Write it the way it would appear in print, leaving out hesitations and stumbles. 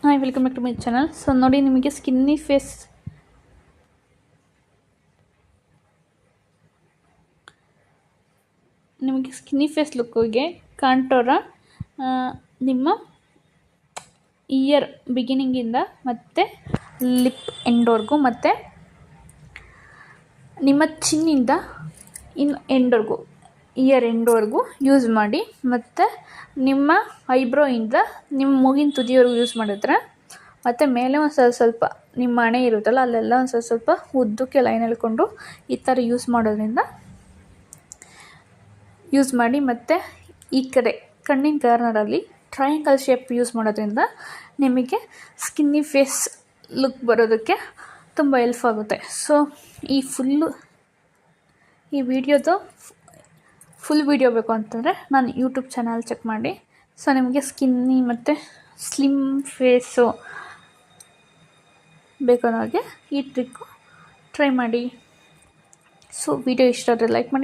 Hi, welcome back to my channel. So ನೋಡಿ, ನಿಮಗೆ skinny face ಲುಕ್ಕಿಗೆ ಕಾಂಟೋರ ನಿಮ್ಮ ಇಯರ್ ಬಿಗಿನಿಂಗಿಂದ ಮತ್ತು ಲಿಪ್ ಎಂಡ್ವರೆಗೂ ಮತ್ತು ನಿಮ್ಮ ಚಿನ್ನಿಂದ ಎಂಡ್ವರೆಗೂ ಇಯರ್ ಎಂಡ್ವರೆಗೂ ಯೂಸ್ ಮಾಡಿ. ಮತ್ತು ನಿಮ್ಮ ಐಬ್ರೋಯಿಂದ ನಿಮ್ಮ ಮೂಗಿನ ತುದಿಯವರೆಗೂ ಯೂಸ್ ಮಾಡಿದ್ರೆ, ಮತ್ತು ಮೇಲೆ ಒಂದು ಸ್ವಲ್ಪ ನಿಮ್ಮ ಹಣೆ ಇರುತ್ತಲ್ಲ ಅಲ್ಲೆಲ್ಲ ಒಂದು ಸ್ವಲ್ಪ ಉದ್ದಕ್ಕೆ ಲೈನ್ ಎಳ್ಕೊಂಡು ಈ ಥರ ಯೂಸ್ ಮಾಡಿ. ಮತ್ತು ಈ ಕಡೆ ಕಣ್ಣಿನ ಕಾರ್ನರಲ್ಲಿ ಟ್ರಯಾಂಗಲ್ ಶೇಪ್ ಯೂಸ್ ಮಾಡೋದ್ರಿಂದ ನಿಮಗೆ ಸ್ಕಿನ್ನಿ ಫೇಸ್ ಲುಕ್ ಬರೋದಕ್ಕೆ ತುಂಬ ಹೆಲ್ಪ್ ಆಗುತ್ತೆ. ಸೊ ಈ ವಿಡಿಯೋದು ಫುಲ್ ವಿಡಿಯೋ ಬೇಕು ಅಂತಂದರೆ ನಾನು ಯೂಟ್ಯೂಬ್ ಚಾನಲ್ ಚೆಕ್ ಮಾಡಿ. ಸೊ ನಿಮಗೆ ಸ್ಕಿನ್ನಿ ಮತ್ತು ಸ್ಲಿಮ್ ಫೇಸು ಬೇಕು ಅನ್ನೋರಿಗೆ ಈ ಟ್ರಿಕ್ಕು ಟ್ರೈ ಮಾಡಿ. ಸೊ ವಿಡಿಯೋ ಇಷ್ಟ ಆದರೆ ಲೈಕ್ ಮಾಡಿ.